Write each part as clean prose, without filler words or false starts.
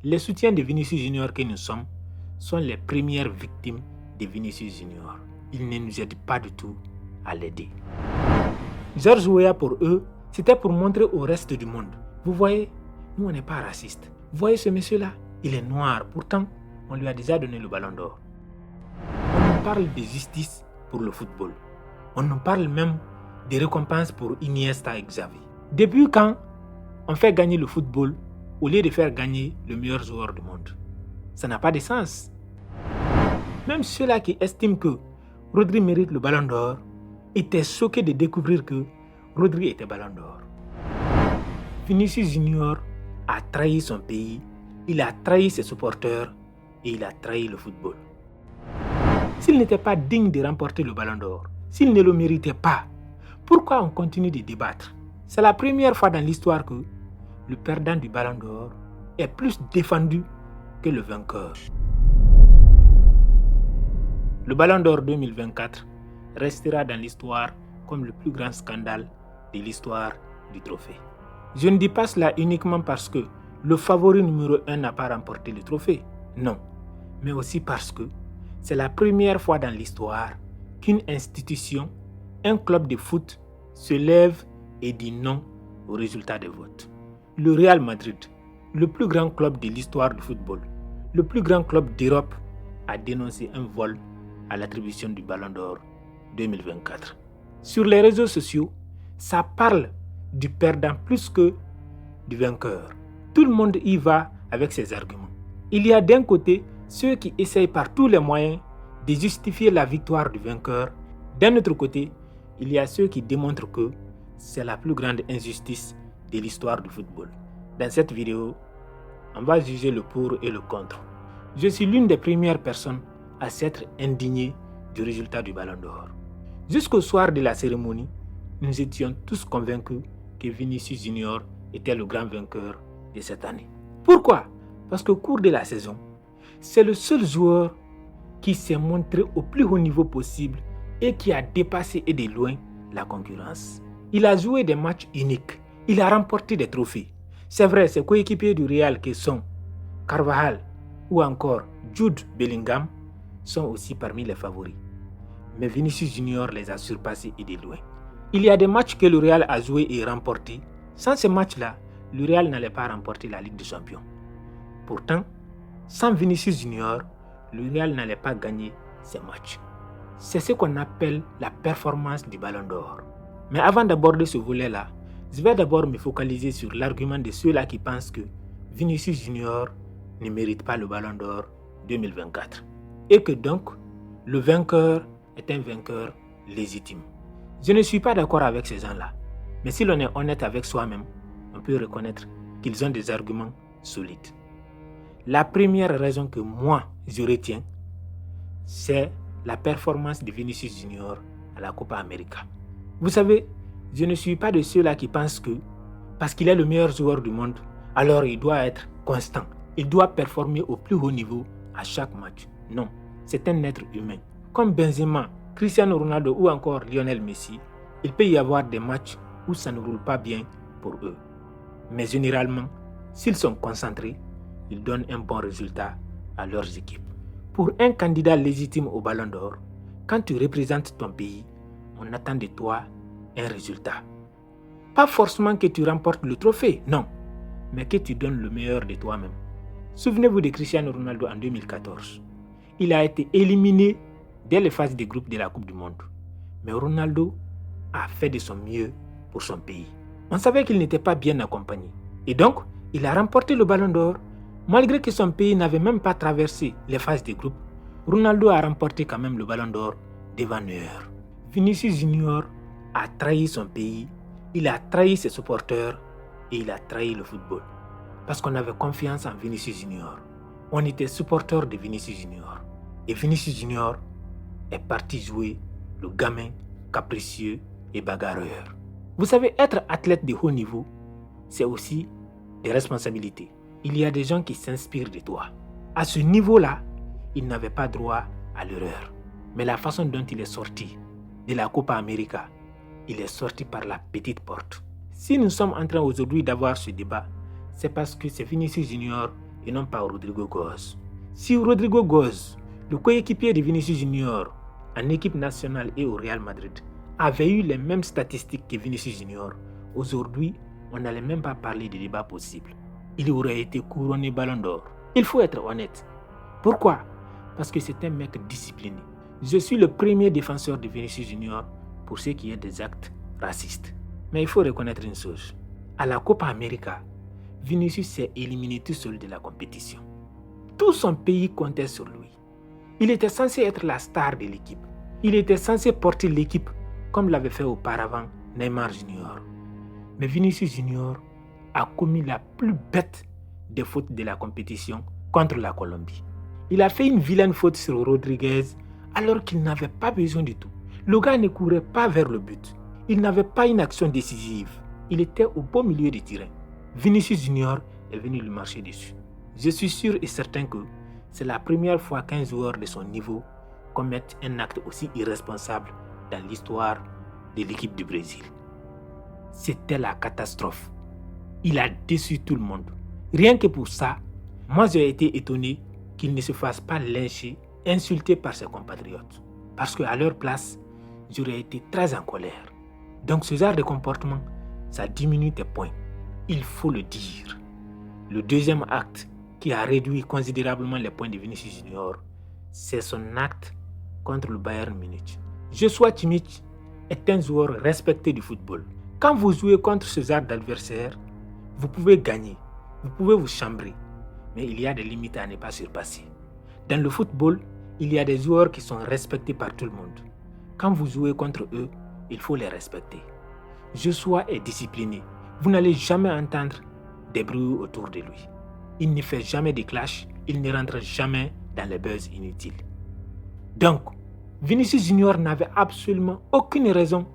Les soutiens de Vinicius Junior que nous sommes sont les premières victimes de Vinicius Junior. Ils ne nous aident pas du tout à l'aider. George Weah, pour eux, c'était pour montrer au reste du monde. Vous voyez, nous on n'est pas racistes. Vous voyez ce monsieur-là, il est noir. Pourtant, on lui a déjà donné le ballon d'or. On nous parle de justice pour le football. On nous parle même des récompenses pour Iniesta et Xavi. Depuis quand on fait gagner le football au lieu de faire gagner le meilleur joueur du monde? Ça n'a pas de sens. Même ceux-là qui estiment que Rodri mérite le ballon d'or étaient choqués de découvrir que Rodri était ballon d'or. Vinicius Junior a trahi son pays, il a trahi ses supporters et il a trahi le football. S'il n'était pas digne de remporter le ballon d'or, s'il ne le méritait pas, pourquoi on continue de débattre? C'est la première fois dans l'histoire que le perdant du ballon d'or est plus défendu que le vainqueur. Le ballon d'or 2024 restera dans l'histoire comme le plus grand scandale de l'histoire du trophée. Je ne dis pas cela uniquement parce que le favori numéro 1 n'a pas remporté le trophée. Non, mais aussi parce que c'est la première fois dans l'histoire qu'une institution, un club de foot, se lève et dit non au résultat des votes. Le Real Madrid, le plus grand club de l'histoire du football, le plus grand club d'Europe, a dénoncé un vol à l'attribution du Ballon d'Or 2024. Sur les réseaux sociaux, ça parle du perdant plus que du vainqueur. Tout le monde y va avec ses arguments. Il y a d'un côté ceux qui essayent par tous les moyens de justifier la victoire du vainqueur. D'un autre côté, il y a ceux qui démontrent que c'est la plus grande injustice de l'histoire du football. Dans cette vidéo, on va juger le pour et le contre. Je suis l'une des premières personnes à s'être indignée du résultat du Ballon d'Or. Jusqu'au soir de la cérémonie, nous étions tous convaincus que Vinicius Junior était le grand vainqueur de cette année. Pourquoi? Parce qu'au cours de la saison, c'est le seul joueur qui s'est montré au plus haut niveau possible et qui a dépassé et de loin la concurrence. Il a joué des matchs uniques. Il a remporté des trophées. C'est vrai, ses coéquipiers du Real qui sont Carvajal ou encore Jude Bellingham sont aussi parmi les favoris. Mais Vinicius Junior les a surpassés et de loin. Il y a des matchs que le Real a joué et remporté. Sans ces matchs-là, le Real n'allait pas remporter la Ligue des Champions. Pourtant, sans Vinicius Junior, le Real n'allait pas gagner ces matchs. C'est ce qu'on appelle la performance du Ballon d'Or. Mais avant d'aborder ce volet-là, je vais d'abord me focaliser sur l'argument de ceux-là qui pensent que Vinicius Junior ne mérite pas le Ballon d'Or 2024. Et que donc, le vainqueur est un vainqueur légitime. Je ne suis pas d'accord avec ces gens-là. Mais si l'on est honnête avec soi-même, on peut reconnaître qu'ils ont des arguments solides. La première raison que moi, je retiens, c'est la performance de Vinicius Junior à la Copa América. Vous savez, je ne suis pas de ceux-là qui pensent que parce qu'il est le meilleur joueur du monde, alors il doit être constant. Il doit performer au plus haut niveau à chaque match. Non, c'est un être humain. Comme Benzema, Cristiano Ronaldo ou encore Lionel Messi, il peut y avoir des matchs où ça ne roule pas bien pour eux. Mais généralement, s'ils sont concentrés, ils donnent un bon résultat à leurs équipes. Pour un candidat légitime au Ballon d'Or, quand tu représentes ton pays, on attend de toi un résultat. Pas forcément que tu remportes le trophée, non, mais que tu donnes le meilleur de toi-même. Souvenez-vous de Cristiano Ronaldo en 2014. Il a été éliminé dès les phases de groupe de la Coupe du Monde. Mais Ronaldo a fait de son mieux pour son pays. On savait qu'il n'était pas bien accompagné. Et donc, il a remporté le Ballon d'Or. Malgré que son pays n'avait même pas traversé les phases de groupe, Ronaldo a remporté quand même le Ballon d'Or devant Neuer. Vinicius Junior a trahi son pays, il a trahi ses supporters et il a trahi le football. Parce qu'on avait confiance en Vinicius Junior. On était supporter de Vinicius Junior. Et Vinicius Junior est parti jouer le gamin capricieux et bagarreur. Vous savez, être athlète de haut niveau, c'est aussi des responsabilités. Il y a des gens qui s'inspirent de toi. À ce niveau-là, il n'avait pas droit à l'erreur. Mais la façon dont il est sorti de la Copa América, il est sorti par la petite porte. Si nous sommes en train aujourd'hui d'avoir ce débat, c'est parce que c'est Vinicius Junior et non pas Rodrigo Goes. Si Rodrigo Goes, le coéquipier de Vinicius Junior en équipe nationale et au Real Madrid, avait eu les mêmes statistiques que Vinicius Junior, aujourd'hui, on n'allait même pas parler de débat possible. Il aurait été couronné Ballon d'Or. Il faut être honnête. Pourquoi? Parce que c'est un mec discipliné. Je suis le premier défenseur de Vinicius Junior pour ce qui est des actes racistes. Mais il faut reconnaître une chose. À la Copa América, Vinicius s'est éliminé tout seul de la compétition. Tout son pays comptait sur lui. Il était censé être la star de l'équipe. Il était censé porter l'équipe comme l'avait fait auparavant Neymar Junior. Mais Vinicius Junior a commis la plus bête des fautes de la compétition contre la Colombie. Il a fait une vilaine faute sur Rodriguez alors qu'il n'avait pas besoin du tout. Le gars ne courait pas vers le but. Il n'avait pas une action décisive. Il était au beau milieu du terrain. Vinicius Junior est venu lui marcher dessus. Je suis sûr et certain que c'est la première fois qu'un joueur de son niveau commette un acte aussi irresponsable dans l'histoire de l'équipe du Brésil. C'était la catastrophe. Il a déçu tout le monde. Rien que pour ça, moi j'ai été étonné qu'il ne se fasse pas lyncher, insulté par ses compatriotes. Parce qu'à leur place, j'aurais été très en colère. Donc ce genre de comportement, ça diminue tes points. Il faut le dire. Le deuxième acte qui a réduit considérablement les points de Vinicius Junior, c'est son acte contre le Bayern Munich. Joshua Kimmich est un joueur respecté du football. Quand vous jouez contre ce genre d'adversaire, vous pouvez gagner, vous pouvez vous chambrer, mais il y a des limites à ne pas surpasser. Dans le football, il y a des joueurs qui sont respectés par tout le monde. Quand vous jouez contre eux, il faut les respecter. Joshua est discipliné. Vous n'allez jamais entendre des bruits autour de lui. Il ne fait jamais de clash, il ne rentre jamais dans les buzz inutiles. Donc, Vinicius Junior n'avait absolument aucune raison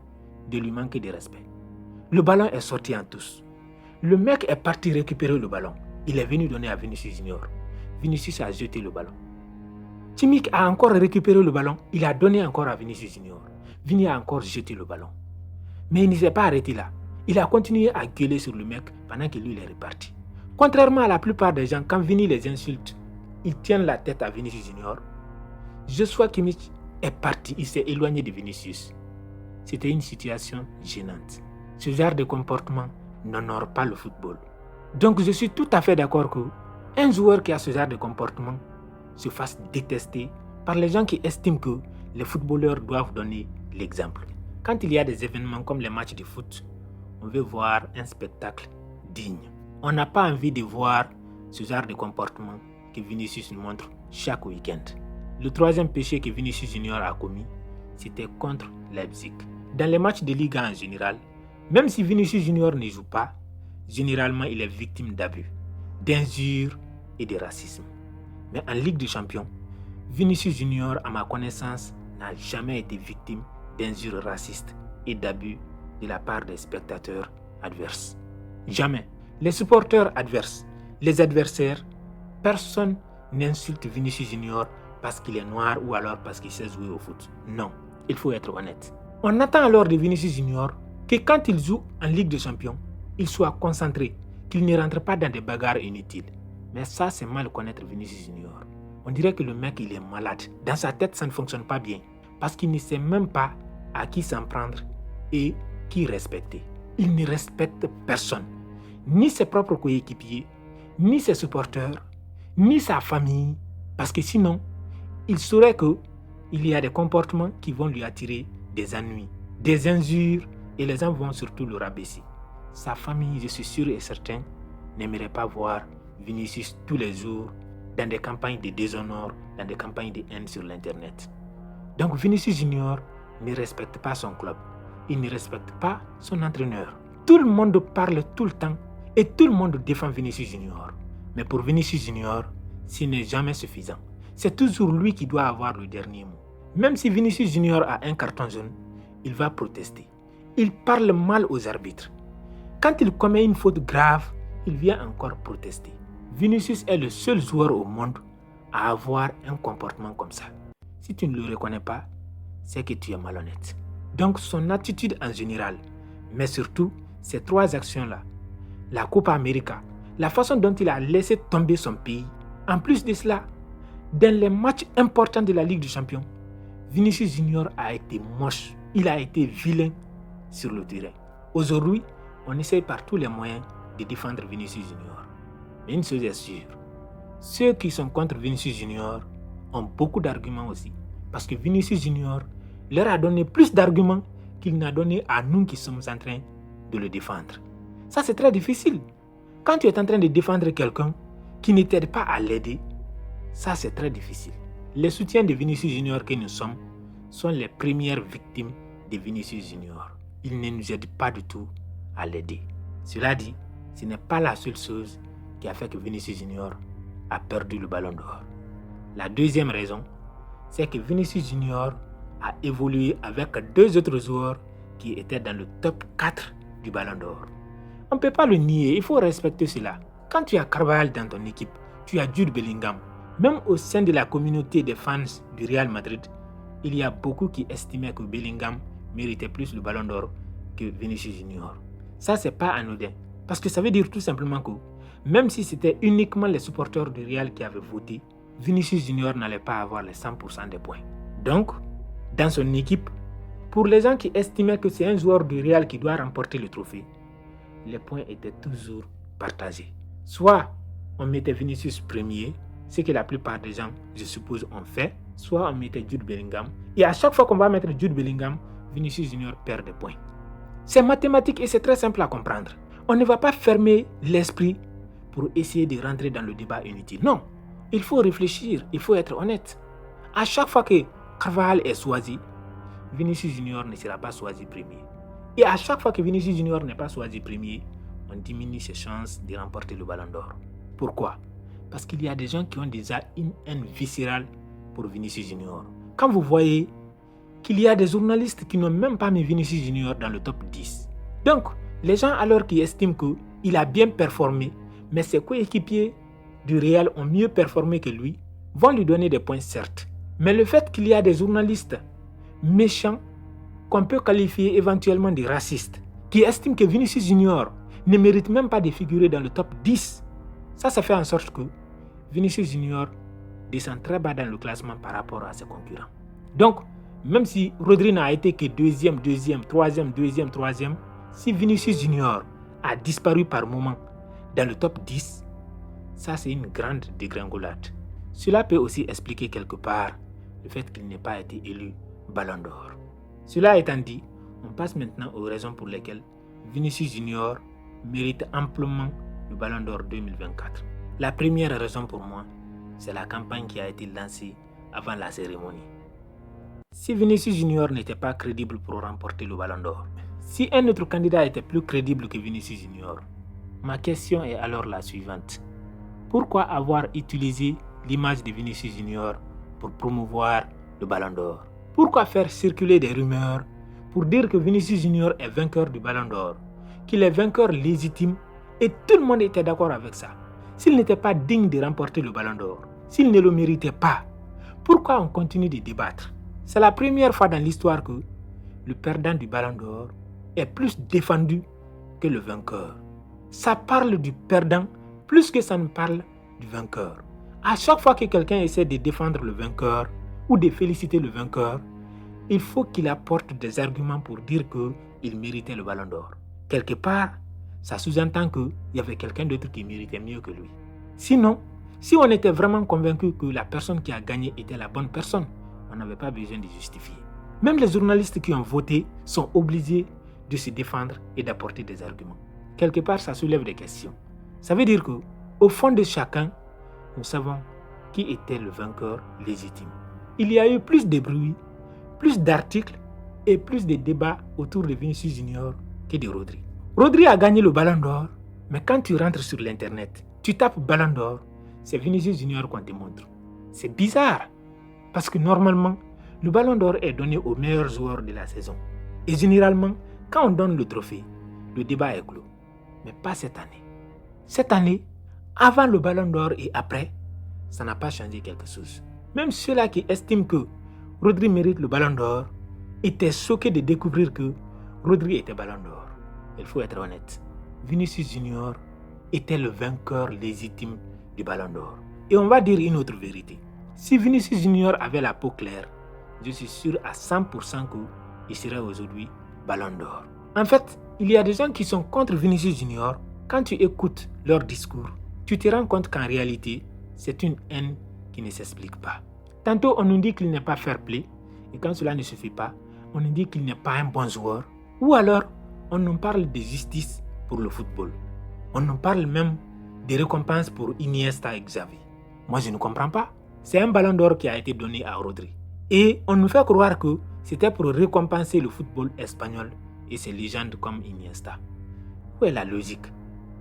de lui manquer de respect. Le ballon est sorti en touche. Le mec est parti récupérer le ballon. Il est venu donner à Vinicius Junior. Vinicius a jeté le ballon. Kimmich a encore récupéré le ballon. Il a donné encore à Vinicius Junior. Vini a encore jeté le ballon. Mais il ne s'est pas arrêté là. Il a continué à gueuler sur le mec pendant que lui il est reparti. Contrairement à la plupart des gens, quand Vini les insulte, ils tiennent la tête à Vinicius Junior. Joshua Kimmich est parti, il s'est éloigné de Vinicius. C'était une situation gênante. Ce genre de comportement n'honore pas le football. Donc je suis tout à fait d'accord qu'un joueur qui a ce genre de comportement se fasse détester par les gens qui estiment que les footballeurs doivent donner l'exemple. Quand il y a des événements comme les matchs de foot, on veut voir un spectacle digne. On n'a pas envie de voir ce genre de comportement que Vinicius nous montre chaque week-end. Le troisième péché que Vinicius Junior a commis, c'était contre Leipzig. Dans les matchs de Ligue 1 en général, même si Vinicius Junior ne joue pas, généralement il est victime d'abus, d'injures et de racisme. Mais en Ligue des Champions, Vinicius Junior, à ma connaissance, n'a jamais été victime d'injures racistes et d'abus de la part des spectateurs adverses. Jamais. Les supporters adverses, les adversaires, personne n'insulte Vinicius Junior parce qu'il est noir ou alors parce qu'il sait jouer au foot. Non, il faut être honnête. On attend alors de Vinicius Junior que quand il joue en Ligue des Champions, il soit concentré, qu'il ne rentre pas dans des bagarres inutiles. Mais ça, c'est mal connaître Vinicius Junior. On dirait que le mec, il est malade. Dans sa tête, ça ne fonctionne pas bien. Parce qu'il ne sait même pas à qui s'en prendre et qui respecter. Il ne respecte personne. Ni ses propres coéquipiers, ni ses supporters, ni sa famille. Parce que sinon, il saurait qu'il y a des comportements qui vont lui attirer des ennuis, des injures, et les gens vont surtout le rabaisser. Sa famille, je suis sûr et certain, n'aimerait pas voir Vinicius tous les jours dans des campagnes de déshonneur, dans des campagnes de haine sur l'internet. Donc Vinicius Junior ne respecte pas son club. Il ne respecte pas son entraîneur. Tout le monde parle tout le temps et tout le monde défend Vinicius Junior. Mais pour Vinicius Junior, ce n'est jamais suffisant. C'est toujours lui qui doit avoir le dernier mot. Même si Vinicius Junior a un carton jaune, il va protester. Il parle mal aux arbitres. Quand il commet une faute grave, il vient encore protester. Vinicius est le seul joueur au monde à avoir un comportement comme ça. Si tu ne le reconnais pas, c'est que tu es malhonnête. Donc son attitude en général, mais surtout ces trois actions-là, la Copa América, la façon dont il a laissé tomber son pays. En plus de cela, dans les matchs importants de la Ligue des Champions, Vinicius Junior a été moche, il a été vilain sur le terrain. Aujourd'hui, on essaye par tous les moyens de défendre Vinicius Junior. Mais une chose est sûre, ceux qui sont contre Vinicius Junior ont beaucoup d'arguments aussi. Parce que Vinicius Junior leur a donné plus d'arguments qu'il n'a donné à nous qui sommes en train de le défendre. Ça, c'est très difficile. Quand tu es en train de défendre quelqu'un qui ne t'aide pas à l'aider, ça, c'est très difficile. Les soutiens de Vinicius Junior que nous sommes sont les premières victimes de Vinicius Junior. Ils ne nous aident pas du tout à l'aider. Cela dit, ce n'est pas la seule chose qui a fait que Vinicius Junior a perdu le ballon d'or. La deuxième raison, c'est que Vinicius Junior a évolué avec deux autres joueurs qui étaient dans le top 4 du ballon d'or. On ne peut pas le nier, il faut respecter cela. Quand tu as Carvajal dans ton équipe, tu as Jude Bellingham. Même au sein de la communauté des fans du Real Madrid, il y a beaucoup qui estimaient que Bellingham méritait plus le ballon d'or que Vinicius Junior. Ça, c'est pas anodin. Parce que ça veut dire tout simplement que même si c'était uniquement les supporters du Real qui avaient voté, Vinicius Junior n'allait pas avoir les 100% des points. Donc, dans son équipe, pour les gens qui estimaient que c'est un joueur du Real qui doit remporter le trophée, les points étaient toujours partagés. Soit on mettait Vinicius premier, ce que la plupart des gens, je suppose, ont fait, soit on mettait Jude Bellingham. Et à chaque fois qu'on va mettre Jude Bellingham, Vinicius Junior perd des points. C'est mathématique et c'est très simple à comprendre. On ne va pas fermer l'esprit pour essayer de rentrer dans le débat inutile. Non, il faut réfléchir, il faut être honnête. À chaque fois que Carvajal est choisi, Vinicius Junior ne sera pas choisi premier. Et à chaque fois que Vinicius Junior n'est pas choisi premier, on diminue ses chances de remporter le ballon d'or. Pourquoi? Parce qu'il y a des gens qui ont déjà une haine viscérale pour Vinicius Junior. Quand vous voyez qu'il y a des journalistes qui n'ont même pas mis Vinicius Junior dans le top 10. Donc, les gens alors qui estiment qu'il a bien performé, mais ses coéquipiers du Real ont mieux performé que lui, vont lui donner des points certes. Mais le fait qu'il y a des journalistes méchants, qu'on peut qualifier éventuellement de racistes, qui estiment que Vinicius Junior ne mérite même pas de figurer dans le top 10, ça fait en sorte que Vinicius Junior descend très bas dans le classement par rapport à ses concurrents. Donc, même si Rodri n'a été que deuxième, troisième, si Vinicius Junior a disparu par moment dans le top 10, ça c'est une grande dégringolade. Cela peut aussi expliquer quelque part le fait qu'il n'ait pas été élu Ballon d'Or. Cela étant dit, on passe maintenant aux raisons pour lesquelles Vinicius Junior mérite amplement le Ballon d'Or 2024. La première raison pour moi, c'est la campagne qui a été lancée avant la cérémonie. Si Vinicius Junior n'était pas crédible pour remporter le Ballon d'Or, si un autre candidat était plus crédible que Vinicius Junior, ma question est alors la suivante. Pourquoi avoir utilisé l'image de Vinicius Junior pour promouvoir le Ballon d'Or? Pourquoi faire circuler des rumeurs pour dire que Vinicius Junior est vainqueur du Ballon d'Or, qu'il est vainqueur légitime et tout le monde était d'accord avec ça? S'il n'était pas digne de remporter le Ballon d'Or, s'il ne le méritait pas, pourquoi on continue de débattre? C'est la première fois dans l'histoire que le perdant du Ballon d'Or est plus défendu que le vainqueur. Ça parle du perdant plus que ça ne parle du vainqueur. À chaque fois que quelqu'un essaie de défendre le vainqueur ou de féliciter le vainqueur, il faut qu'il apporte des arguments pour dire qu'il méritait le Ballon d'Or. Quelque part, ça sous-entend qu'il y avait quelqu'un d'autre qui méritait mieux que lui. Sinon, si on était vraiment convaincu que la personne qui a gagné était la bonne personne, on n'avait pas besoin de justifier. Même les journalistes qui ont voté sont obligés de se défendre et d'apporter des arguments. Quelque part, ça soulève des questions. Ça veut dire qu'au fond de chacun, nous savons qui était le vainqueur légitime. Il y a eu plus de bruit, plus d'articles et plus de débats autour de Vinicius Junior que de Rodri. Rodri a gagné le Ballon d'Or, mais quand tu rentres sur l'internet, tu tapes Ballon d'Or, c'est Vinicius Junior qu'on te montre. C'est bizarre, parce que normalement, le Ballon d'Or est donné aux meilleurs joueurs de la saison. Et généralement, quand on donne le trophée, le débat est clos. Mais pas cette année. Cette année, avant le Ballon d'Or et après, ça n'a pas changé quelque chose. Même ceux-là qui estiment que Rodri mérite le Ballon d'Or étaient choqués de découvrir que Rodri était Ballon d'Or. Il faut être honnête. Vinicius Junior était le vainqueur légitime du Ballon d'Or. Et on va dire une autre vérité. Si Vinicius Junior avait la peau claire, je suis sûr à 100% qu'il serait aujourd'hui Ballon d'Or. En fait, il y a des gens qui sont contre Vinicius Junior. Quand tu écoutes leur discours, tu te rends compte qu'en réalité, c'est une haine qui ne s'explique pas. Tantôt, on nous dit qu'il n'est pas fair play, et quand cela ne suffit pas, on nous dit qu'il n'est pas un bon joueur. Ou alors, on nous parle de justice pour le football. On nous parle même des récompenses pour Iniesta et Xavi. Moi, je ne comprends pas. C'est un ballon d'or qui a été donné à Rodri. Et on nous fait croire que c'était pour récompenser le football espagnol et ses légendes comme Iniesta. Où est la logique?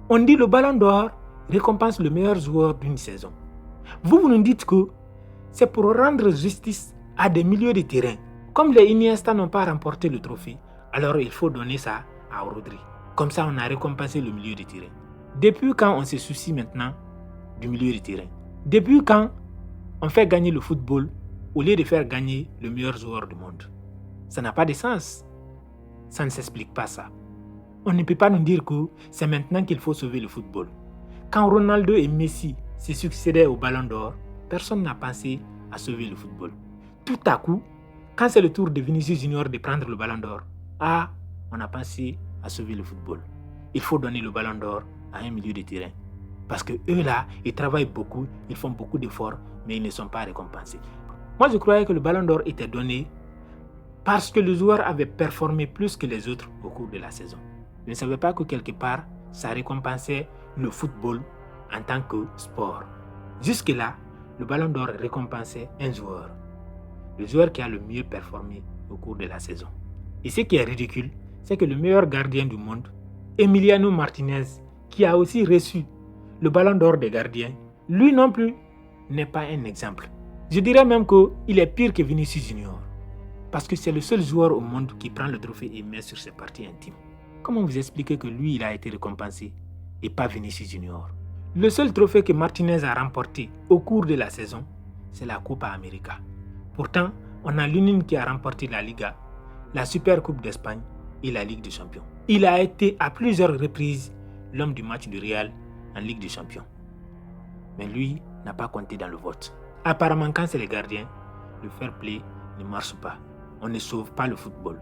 On dit le ballon d'or récompense le meilleur joueur d'une saison. Vous nous dites que c'est pour rendre justice à des milieux de terrain. Comme les Iniesta n'ont pas remporté le trophée, alors il faut donner ça à Rodri. Comme ça, on a récompensé le milieu de terrain. Depuis quand on se soucie maintenant du milieu de terrain? Depuis quand on fait gagner le football au lieu de faire gagner le meilleur joueur du monde? Ça n'a pas de sens. Ça ne s'explique pas ça. On ne peut pas nous dire que c'est maintenant qu'il faut sauver le football. Quand Ronaldo et Messi se succédaient au Ballon d'Or, personne n'a pensé à sauver le football. Tout à coup, quand c'est le tour de Vinicius Junior de prendre le Ballon d'Or, on a pensé à sauver le football. Il faut donner le Ballon d'Or à un milieu de terrain. Parce que eux là, ils travaillent beaucoup, ils font beaucoup d'efforts, mais ils ne sont pas récompensés. Moi, je croyais que le Ballon d'Or était donné parce que le joueur avait performé plus que les autres au cours de la saison. Je ne savais pas que quelque part, ça récompensait le football en tant que sport. Jusque-là, le Ballon d'Or récompensait un joueur. Le joueur qui a le mieux performé au cours de la saison. Et ce qui est ridicule, c'est que le meilleur gardien du monde, Emiliano Martinez, qui a aussi reçu le Ballon d'Or des gardiens, lui non plus n'est pas un exemple. Je dirais même qu'il est pire que Vinicius Junior. Parce que c'est le seul joueur au monde qui prend le trophée et met sur ses parties intimes. Comment vous expliquez que lui, il a été récompensé et pas Vinicius Junior? Le seul trophée que Martinez a remporté au cours de la saison, c'est la Copa América. Pourtant, on a l'une qui a remporté la Liga, la Super Coupe d'Espagne et la Ligue des Champions. Il a été à plusieurs reprises l'homme du match du Real en Ligue des Champions. Mais lui n'a pas compté dans le vote. Apparemment, quand c'est les gardiens, le fair play ne marche pas. On ne sauve pas le football.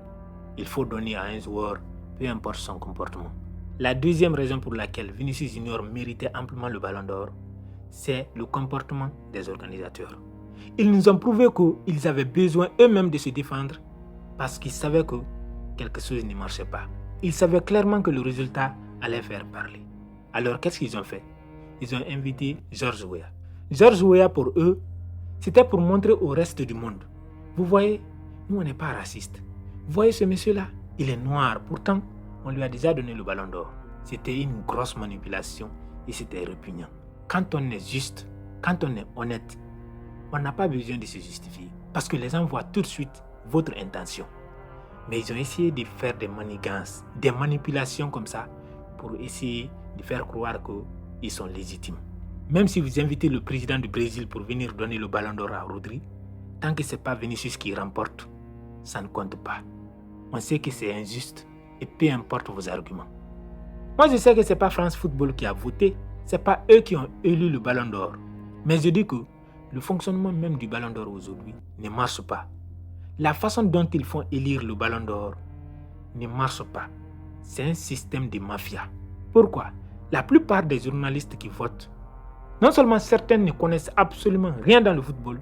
Il faut donner à un joueur, peu importe son comportement. La deuxième raison pour laquelle Vinicius Junior méritait amplement le Ballon d'Or, c'est le comportement des organisateurs. Ils nous ont prouvé qu'ils avaient besoin eux-mêmes de se défendre parce qu'ils savaient que quelque chose ne marchait pas. Ils savaient clairement que le résultat allait faire parler. Alors qu'est-ce qu'ils ont fait? Ils ont invité George Weah. George Weah, pour eux, c'était pour montrer au reste du monde. Vous voyez, nous on n'est pas racistes. Vous voyez ce monsieur-là, il est noir. Pourtant, on lui a déjà donné le Ballon d'Or. C'était une grosse manipulation et c'était répugnant. Quand on est juste, quand on est honnête, on n'a pas besoin de se justifier. Parce que les gens voient tout de suite votre intention. Mais ils ont essayé de faire des manigances, des manipulations comme ça, pour essayer de faire croire qu'ils sont légitimes. Même si vous invitez le président du Brésil pour venir donner le Ballon d'Or à Rodri, tant que ce n'est pas Vinicius qui remporte, ça ne compte pas. On sait que c'est injuste et peu importe vos arguments. Moi, je sais que ce n'est pas France Football qui a voté, ce n'est pas eux qui ont élu le Ballon d'Or. Mais je dis que le fonctionnement même du Ballon d'Or aujourd'hui ne marche pas. La façon dont ils font élire le Ballon d'Or ne marche pas. C'est un système de mafia. Pourquoi? La plupart des journalistes qui votent, non seulement certains ne connaissent absolument rien dans le football,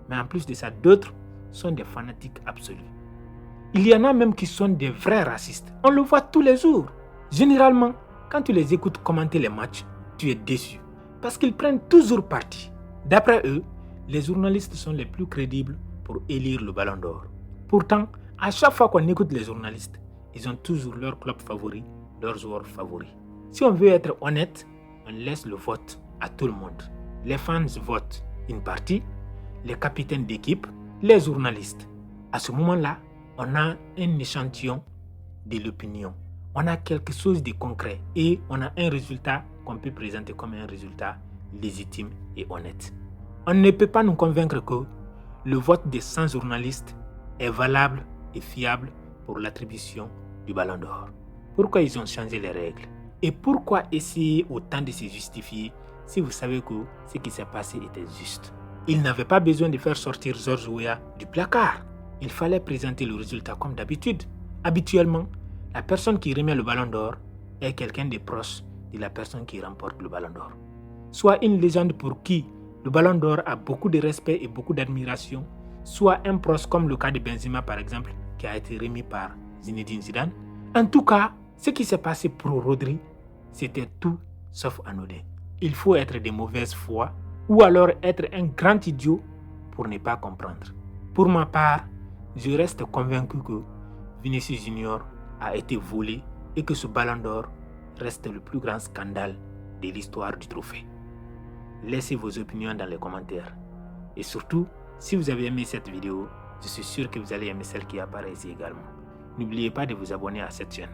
mais en plus de ça, d'autres sont des fanatiques absolus. Il y en a même qui sont des vrais racistes. On le voit tous les jours. Généralement, quand tu les écoutes commenter les matchs, tu es déçu. Parce qu'ils prennent toujours parti. D'après eux, les journalistes sont les plus crédibles pour élire le Ballon d'Or. Pourtant, à chaque fois qu'on écoute les journalistes, ils ont toujours leur club favori, leur joueur favori. Si on veut être honnête, on laisse le vote à tout le monde. Les fans votent une partie, les capitaines d'équipe, les journalistes. À ce moment-là, on a un échantillon de l'opinion. On a quelque chose de concret et on a un résultat qu'on peut présenter comme un résultat légitime et honnête. On ne peut pas nous convaincre que le vote des 100 journalistes est valable et fiable pour l'attribution du Ballon d'Or. Pourquoi ils ont changé les règles? Et pourquoi essayer autant de se justifier si vous savez que ce qui s'est passé était juste? Il n'avait pas besoin de faire sortir George Weah du placard. Il fallait présenter le résultat comme d'habitude. Habituellement, la personne qui remet le ballon d'or est quelqu'un de proche de la personne qui remporte le ballon d'or. Soit une légende pour qui le ballon d'or a beaucoup de respect et beaucoup d'admiration, soit un proche comme le cas de Benzema par exemple, qui a été remis par Zinedine Zidane. En tout cas, ce qui s'est passé pour Rodri, c'était tout sauf anodin. Il faut être de mauvaise foi ou alors être un grand idiot pour ne pas comprendre. Pour ma part, je reste convaincu que Vinicius Junior a été volé et que ce ballon d'or reste le plus grand scandale de l'histoire du trophée. Laissez vos opinions dans les commentaires. Et surtout, si vous avez aimé cette vidéo, je suis sûr que vous allez aimer celle qui apparaît ici également. N'oubliez pas de vous abonner à cette chaîne.